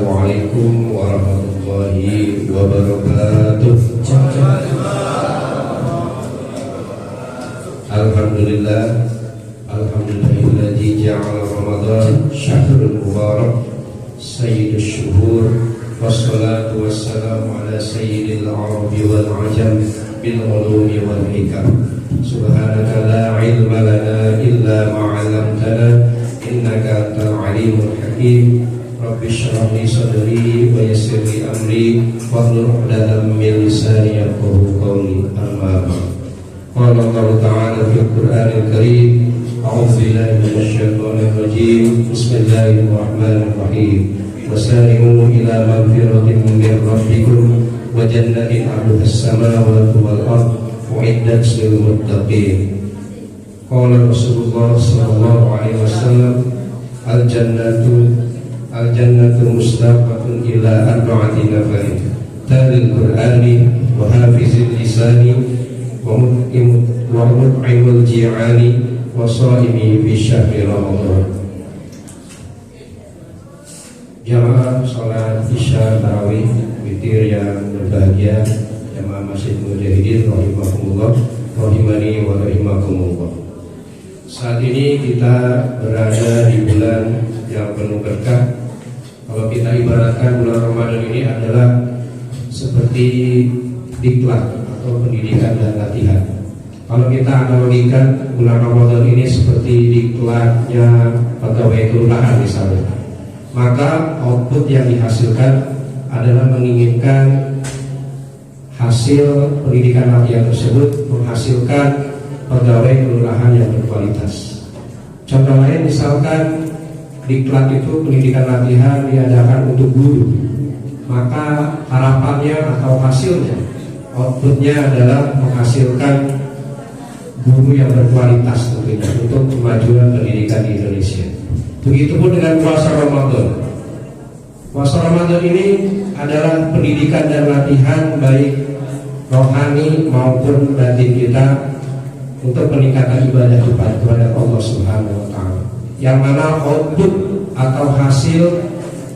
Assalamualaikum warahmatullahi wabarakatuh. Alhamdulillah, alhamdulillahilladzi ja'ala Ramadan syahrul mubarak sayyidus syuhur, wassalatu wassalamu ala sayyidil arabi wal ajam bil ulumi wal hikam. Subhanaka la ilma lana illa ma 'allamtana innaka antal alimul hakim. Rabbi shrah li sadri wa yassir li amri wahlul 'uqdatam min lisani yafqahu qawli. Amma ba'd. Qala Allah ta'ala fil Qur'anil Karim, a'udzu billahi minasy syaithanir rajim. Bismillahirrahmanirrahim. Wasari'u ila magfiratin min rabbikum wa jannatin 'arduhas samawati wal ardh u'iddat lil muttaqin. Qala Rasulullah sallallahu alaihi wasallam, al-jannatu mustaqatun ila arba'ati nafarin, talil Qur'ani wa hafizil lisani wa mut'imul ji'ani wa sha'imi fi syahri Ramadan. Jamaah salat Isya tarawih witir yang berbahagia, jamaah Masjid Mujahidin rahimahumullah, rahimani wa rahimakumullah. Saat ini kita berada di bulan yang penuh berkah. Kalau kita ibaratkan bulan Ramadan ini adalah seperti diklat atau pendidikan dan latihan. Kalau kita analogikan bulan Ramadan ini seperti diklatnya pegawai kelurahan misalnya, maka output yang dihasilkan adalah menginginkan hasil pendidikan latihan tersebut menghasilkan pegawai kelurahan yang berkualitas. Contoh lain misalkan diklat itu pendidikan latihan diadakan untuk guru, maka harapannya atau hasilnya, outputnya adalah menghasilkan guru yang berkualitas tentunya untuk kemajuan pendidikan di Indonesia. Begitupun dengan puasa Ramadan. Puasa Ramadan ini adalah pendidikan dan latihan baik rohani maupun batin kita untuk peningkatan ibadah kepada Allah Subhanahu wa Ta'ala, yang mana output atau hasil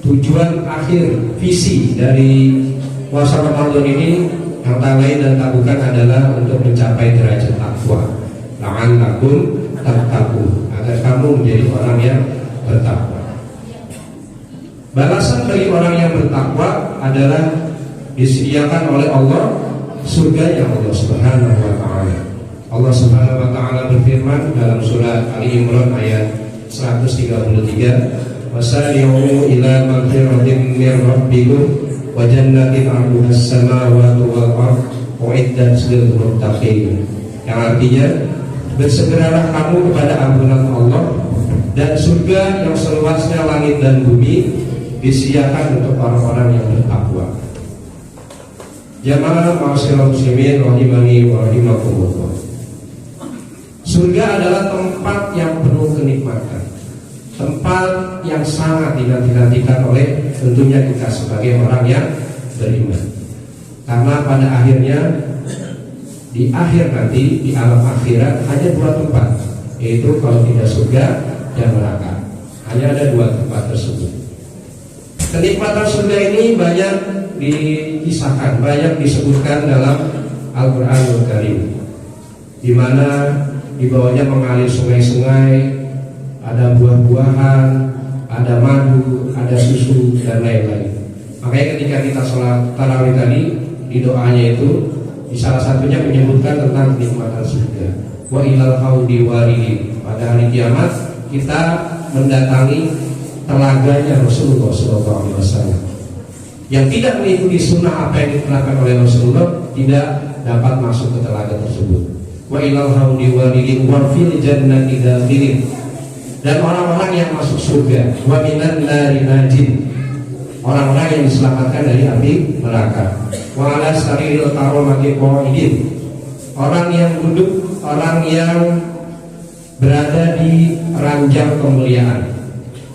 tujuan akhir visi dari puasa Ramadan ini yang tak lain dan tak bukan adalah untuk mencapai derajat takwa, la'allakum tattaqun, agar kamu menjadi orang yang bertakwa. Balasan bagi orang yang bertakwa adalah disediakan oleh Allah surganya Allah Subhanahu wa Ta'ala. Allah Subhanahu wa Ta'ala berfirman dalam surat Ali Imran ayat 133, wasari'u ila magfiratin min rabbikum wa jannatin 'arduhas samawati wal ardh u'iddat lil muttaqin. Yang artinya, bersegeralah kamu kepada ampunan Allah dan surga yang seluasnya langit dan bumi disediakan untuk orang-orang yang bertakwa. Jamaah ma'asyiral muslimin rahimani wa rahimakumullah. Surga adalah tempat yang penuh kenikmatan, tempat yang sangat dinanti-nantikan oleh tentunya kita sebagai orang yang beriman. Karena pada akhirnya di akhir nanti, di alam akhirat hanya dua tempat, yaitu kalau tidak surga dan neraka. Hanya ada dua tempat tersebut. Kenikmatan surga ini banyak dikisahkan, banyak disebutkan dalam Al-Qur'anul Karim, di mana di bawahnya mengalir sungai-sungai, ada buah-buahan, ada madu, ada susu dan lain-lain. Makanya ketika kita sholat tarawih tadi, di doanya itu di salah satunya menyebutkan tentang kenikmatan surga. Wa ilal haudi waridin. Pada hari kiamat kita mendatangi telaganya Rasulullah SAW. Yang tidak mengikuti sunnah apa yang diterapkan oleh Rasulullah tidak dapat masuk ke telaga tersebut. Wa ilal haudi waridin wa fil jannati dakhilin. Dan orang-orang yang masuk surga, wa minan nari najin, orang-orang yang diselamatkan dari api neraka. Wa ala sariril karamati qaidin, orang yang duduk, orang yang berada di ranjang kemuliaan.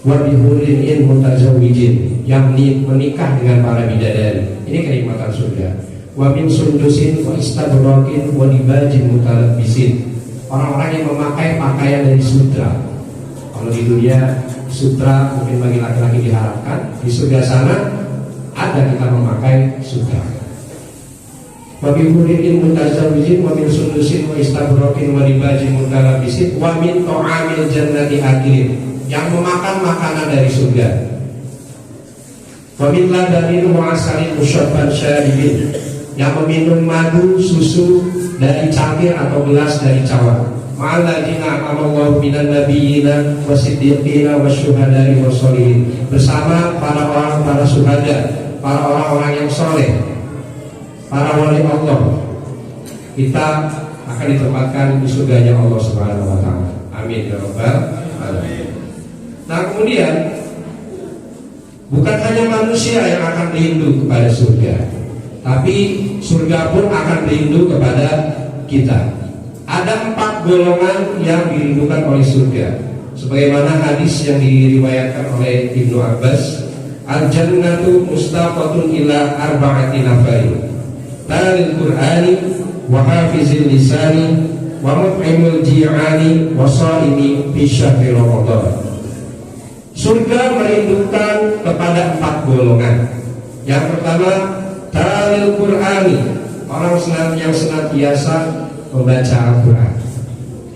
Wa bihurin in mutazawwijin, yang menikah dengan para bidadari. Ini kenikmatan surga. Wa min sundusin wa istabraqin wa libajin mutalabbisin, orang-orang yang memakai pakaian dari sutra, Kalau di dunia sutra mungkin bagi laki-laki diharapkan, di surga sana ada kita memakai sutra. Wa min huririn mutazawijin wa min sundusin wa istabraqin wa ribajin mutalabisin wa min ta'amil jannati akilin, yang memakan makanan dari surga. Wa min ladanin wa asalin musyabban syaribin, yang meminum madu susu dari cangkir atau gelas dari cawan. Ma'alladzina amallahu minan nabiyina wasiddiqina wasyuhada'i wassolihin, bersama para syuhada, para orang-orang yang soleh, para wali Allah. Kita akan ditempatkan di surganya Allah Subhanahu wa taala. Amin ya rabbal alamin. Nah, kemudian bukan hanya manusia yang akan rindu kepada surga, tapi surga pun akan rindu kepada kita. Ada 4 golongan yang dirindukan oleh surga, sebagaimana hadis yang diriwayatkan oleh Ibnu Abbas, al-jannatu mustaqatun ila arba'ati nafarin, talil qur'ani wa hafizil lisani wa mut'imul ji'ani wa sha'imi fi syahri ramadan. Surga merindukan kepada 4 golongan. Yang pertama, talil qur'ani, orang yang senantiasa membaca Al-Quran.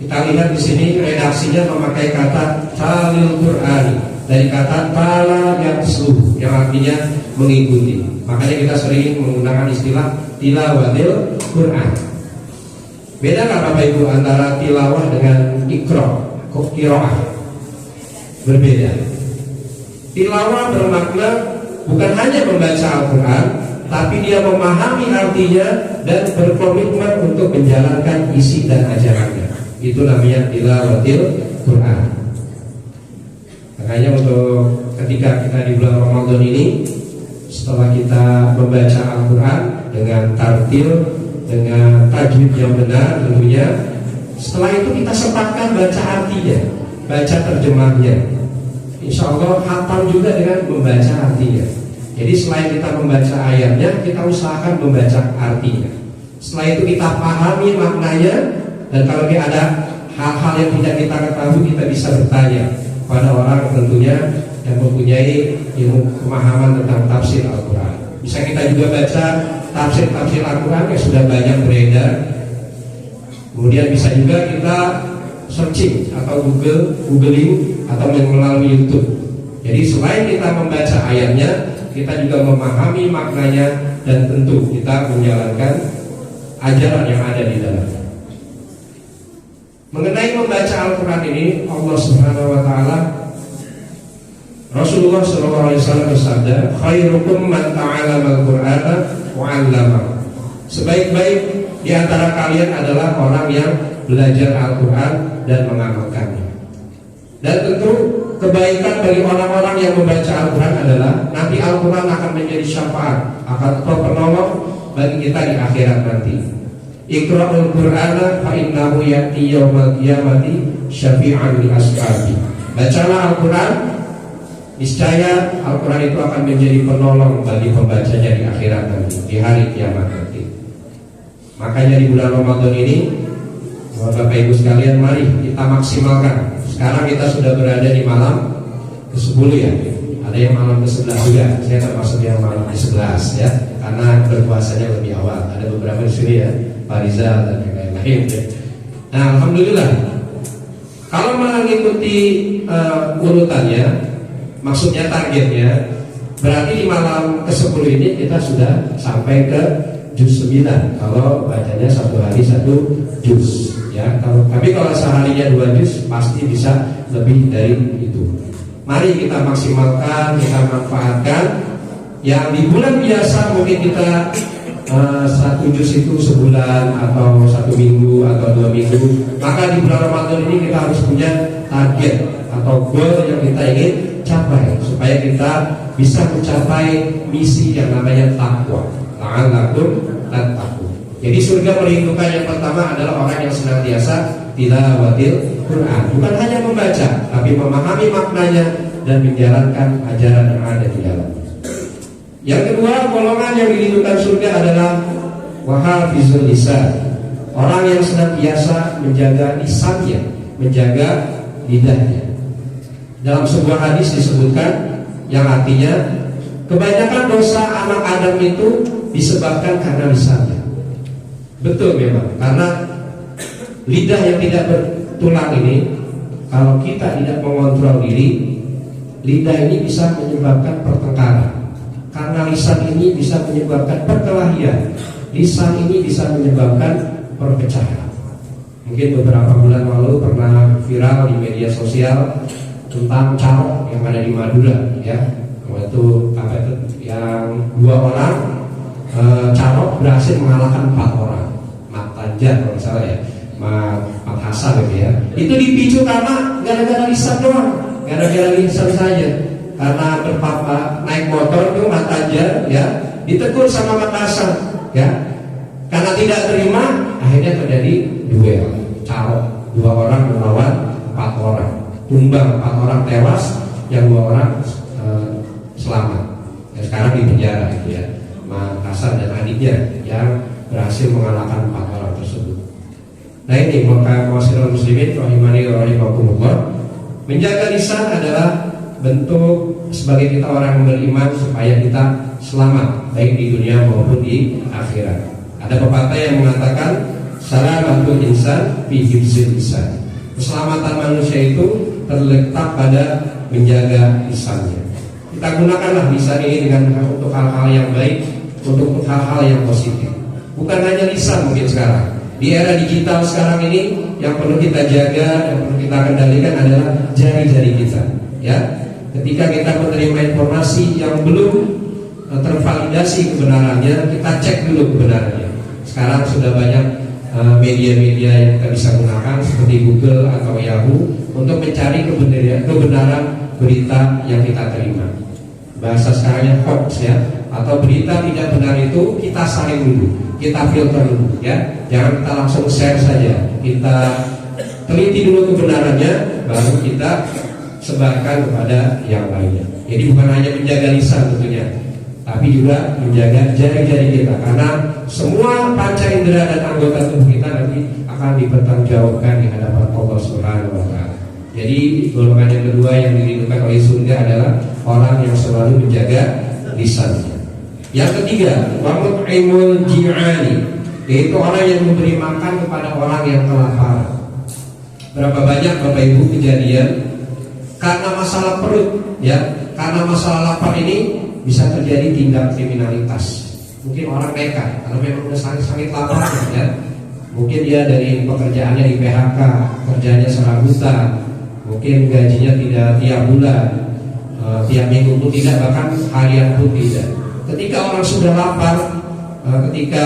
Kita lihat di sini redaksinya memakai kata talil Qur'ani, dari kata tala yatslu, yang artinya mengikuti. Makanya kita sering menggunakan istilah tilawatil Quran. Beda nggak Bapak Ibu antara tilawah dengan qiraah? Berbeda. Tilawah bermakna bukan hanya membaca Al-Quran, tapi dia memahami artinya dan berkomitmen untuk menjalankan isi dan ajarannya. Itu namanya tilawatil Quran. Makanya untuk ketika kita di bulan Ramadan ini, setelah kita membaca Al-Quran dengan tartil, dengan tajwid yang benar tentunya, setelah itu kita sempatkan baca artinya, baca terjemahnya. Insya Allah hafal juga dengan membaca artinya. Jadi selain kita membaca ayatnya, kita usahakan membaca artinya. Setelah itu kita pahami maknanya, dan kalau ada hal-hal yang tidak kita ketahui, kita bisa bertanya pada orang tentunya yang mempunyai ilmu pemahaman tentang tafsir Al-Quran. Bisa kita juga baca tafsir Al-Quran yang sudah banyak beredar. Kemudian bisa juga kita searching atau googling atau melalui YouTube. Jadi selain kita membaca ayatnya, kita juga memahami maknanya, dan tentu kita menjalankan ajaran yang ada di dalamnya. Mengenai membaca Al-Quran ini, Allah Subhanahu wa taala, Rasulullah SAW bersabda, khairukum man ta'allama al-Qur'ana wa 'allamahu. Sebaik-baik di antara kalian adalah orang yang belajar Al-Quran dan mengamalkannya. Dan tentu kebaikan bagi orang-orang yang membaca Al-Quran adalah nanti Al-Quran akan menjadi syafaat, akan penolong bagi kita di akhirat nanti. Iqra'ul Qur'ana fa innahu ya'ti yaumal qiyamati syafi'an li ashabi. Bacalah Al-Quran, niscaya Al-Quran itu akan menjadi penolong bagi pembacanya di akhirat nanti, di hari kiamat nanti. Makanya di bulan Ramadan ini, Bapak Ibu sekalian, mari kita maksimalkan. Sekarang kita sudah berada di malam ke-10 ya. Ada yang malam ke-11 juga. Saya termasuk yang malam ke-11 ya, karena berpuasanya lebih awal. Ada beberapa di sini ya, Pak Rizal dan yang lain-lain ya. Nah, alhamdulillah. Kalau mengikuti urutannya, maksudnya targetnya, berarti di malam ke-10 ini kita sudah sampai ke juz 9. Kalau bacanya satu hari 1 juz. Ya, tapi kalau seharinya 2 juz pasti bisa lebih dari itu. Mari kita maksimalkan, kita manfaatkan. Yang di bulan biasa mungkin kita 1 juz itu sebulan atau 1 minggu atau 2 minggu. Maka di bulan Ramadan ini kita harus punya target atau goal yang kita ingin capai, supaya kita bisa mencapai misi yang namanya takwa. La'allakum tattaqun. Jadi surga merindukan yang pertama adalah orang yang senantiasa tilawatil Quran, bukan hanya membaca, tapi memahami maknanya dan menjalankan ajaran yang ada di dalamnya. Yang kedua, golongan yang dirindukan surga adalah wahafizul lisan, orang yang senantiasa menjaga lisannya, menjaga lidahnya. Dalam sebuah hadis disebutkan yang artinya kebanyakan dosa anak Adam itu disebabkan karena lisannya. Betul memang, karena lidah yang tidak bertulang ini, kalau kita tidak mengontrol diri, lidah ini bisa menyebabkan pertengkaran. Karena lisan ini bisa menyebabkan perkelahian. Lisan ini bisa menyebabkan perpecahan. Mungkin beberapa bulan lalu pernah viral di media sosial tentang carok yang ada di Madura, ya. Waktu apa itu? Yang 2 orang carok berhasil mengalahkan 4 orang. Mat Tanjar kalau salah ya, Mat Hasan gitu ya. Itu dipicu karena gara-gara lisan doang, gara-gara lisan saja. Karena berpapa naik motor itu Mat Tanjar ya ditegur sama Mat Hasan ya. Karena tidak terima, akhirnya terjadi duel carok, 2 orang melawan 4 orang. Tumbang 4 orang tewas, yang 2 orang selamat. Ya, sekarang di penjara gitu ya. Mat Hasan dan adiknya yang berhasil mengalahkan 4 orang tersebut. Nah ini maka masyarakat muslimin rahimani wa rahimakumullah, menjaga lisan adalah bentuk sebagai kita orang yang beriman supaya kita selamat baik di dunia maupun di akhirat. Ada pepatah yang mengatakan salamatul insan fi hifzil lisan. Keselamatan manusia itu terletak pada menjaga lisannya. Kita gunakanlah lisan ini untuk hal-hal yang baik, untuk hal-hal yang positif. Bukan hanya lisan mungkin sekarang. Di era digital sekarang ini yang perlu kita jaga, yang perlu kita kendalikan adalah jari-jari kita. Ya, ketika kita menerima informasi yang belum tervalidasi kebenarannya, kita cek dulu kebenarannya. Sekarang sudah banyak media-media yang kita bisa gunakan seperti Google atau Yahoo untuk mencari kebenaran berita yang kita terima. Bahasa sekarangnya hoax ya, atau berita tidak benar itu kita saring dulu, kita filter dulu ya. Jangan kita langsung share saja, kita teliti dulu kebenarannya, baru kita sebarkan kepada yang lainnya. Jadi bukan hanya menjaga lisan tentunya, tapi juga menjaga jari-jari kita, karena semua panca indera dan anggota tubuh kita nanti akan dipertanggungjawabkan di hadapan Allah Subhanahu wa taala. Jadi golongan yang kedua yang dirindukan oleh surga adalah orang yang selalu menjaga lisannya. Yang ketiga, wa mut'imul ji'ani, yaitu orang yang memberi makan kepada orang yang kelaparan. Berapa banyak Bapak Ibu kejadian karena masalah perut ya, karena masalah lapar ini bisa terjadi tindak kriminalitas. Mungkin orang nekat kalau memang sudah sangat lapar ya. Mungkin dia dari pekerjaannya di PHK, kerjanya serabutan, mungkin gajinya tidak tiap bulan, tiap minggu pun tidak, bahkan harian pun tidak. Ketika orang sudah lapar, ketika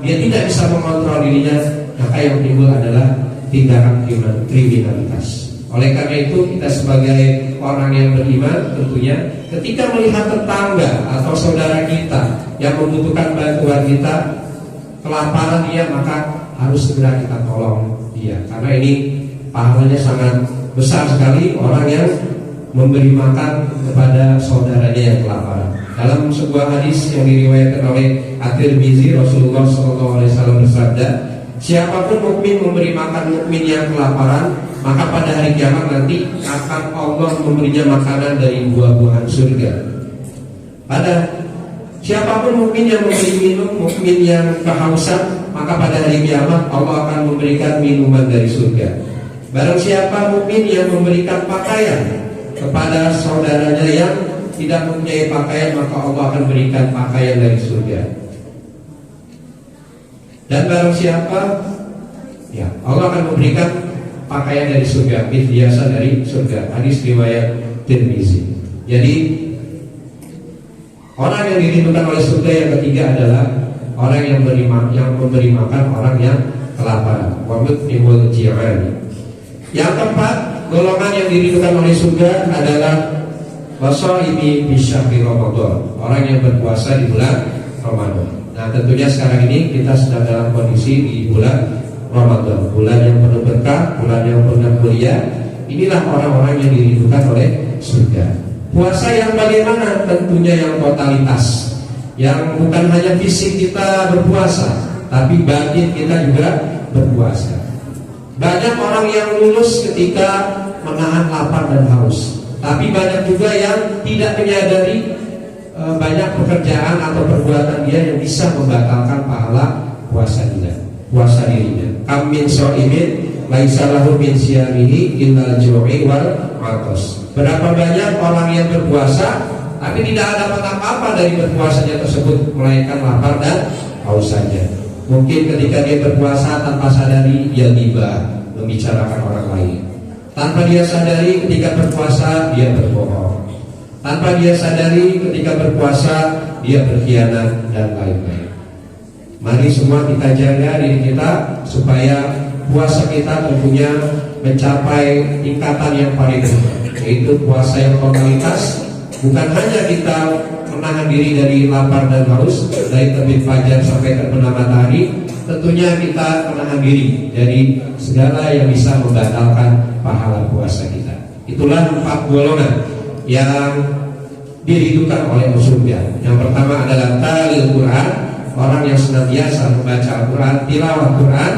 dia tidak bisa mengontrol dirinya, maka yang timbul adalah tindakan kriminalitas. Oleh karena itu kita sebagai orang yang beriman tentunya ketika melihat tetangga atau saudara kita yang membutuhkan bantuan kita, kelaparan dia, maka harus segera kita tolong dia, karena ini pahalanya sangat besar sekali orang yang memberi makan kepada saudaranya yang kelaparan. Dalam sebuah hadis yang diriwayatkan oleh At-Tirmizi, Rasulullah SAW bersabda, siapapun mukmin memberi makan mukmin yang kelaparan, maka pada hari kiamat nanti akan Allah memberinya makanan dari buah-buahan surga. Pada siapapun mukmin yang memberi minum mukmin yang kehausan, maka pada hari kiamat Allah akan memberikan minuman dari surga. Barang siapa mukmin yang memberikan pakaian kepada saudaranya yang tidak mempunyai pakaian, maka Allah akan berikan pakaian dari surga. Dan barang siapa, ya Allah akan memberikan pakaian dari surga, biasa dari surga. Hadis riwayat Tirmizi. Jadi orang yang dirindukan oleh surga yang ketiga adalah orang yang memberi makan orang yang kelaparan. Wa mut'imul ji'ani. Yang keempat, golongan yang dirindukan oleh surga adalah wasaimi fi syahri Ramadan, orang yang berpuasa di bulan Ramadan. Nah, tentunya sekarang ini kita sedang dalam kondisi di bulan Ramadan, bulan yang penuh berkah, bulan yang penuh mulia. Inilah orang-orang yang dirindukan oleh surga. Puasa yang bagaimana? Tentunya yang totalitas, yang bukan hanya fisik kita berpuasa, tapi batin kita juga berpuasa. Banyak orang yang lulus ketika menahan lapar dan haus. Tapi banyak juga yang tidak menyadari banyak pekerjaan atau perbuatan dia yang bisa membatalkan pahala puasa dirinya. Kam min shaimin laisa lahu min siyamihi illal ju'i wal 'athas. Berapa banyak orang yang berpuasa tapi tidak ada apa-apa dari berpuasanya tersebut melainkan lapar dan haus saja. Mungkin ketika dia berpuasa tanpa sadari dia ghibah, membicarakan orang lain. Tanpa dia sadari ketika berpuasa dia berbohong. Tanpa dia sadari ketika berpuasa dia berkhianat dan lain-lain. Mari semua kita jaga diri kita supaya puasa kita tentunya mencapai tingkatan yang paling tinggi, yaitu puasa yang totalitas. Bukan hanya kita menahan diri dari lapar dan haus dari terbit fajar sampai terbenam matahari, tentunya kita menahan diri dari segala yang bisa membatalkan pahala puasa kita. Itulah 4 golongan yang diridupkan oleh surga. Yang pertama adalah talil Quran, orang yang senantiasa membaca Al-Quran, tilawah Quran,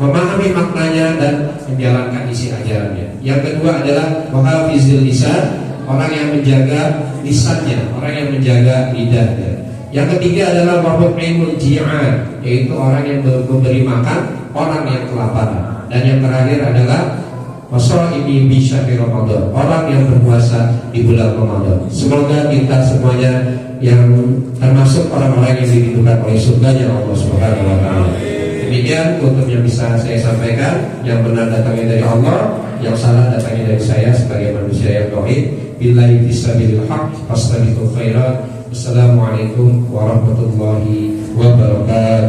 memahami maknanya dan menjalankan isi ajarannya. Yang kedua adalah muhafizil lisan, orang yang menjaga lisannya, orang yang menjaga lidahnya. Yang ketiga adalah wahumul ji'an, yaitu orang yang memberi makan orang yang kelaparan. Dan yang terakhir adalah wasaimi bi syahri Ramadan, orang yang berpuasa di bulan Ramadan. Semoga kita semuanya yang termasuk orang-orang yang dirindukan oleh surganya Allah Subhanahu wa taala. Demikian untuk yang bisa saya sampaikan. Yang benar datangnya dari Allah, yang salah datangnya dari saya sebagai manusia yang tauhid. Billahi fisabilil haq, fastabiqul khairat. Assalamualaikum warahmatullahi wabarakatuh.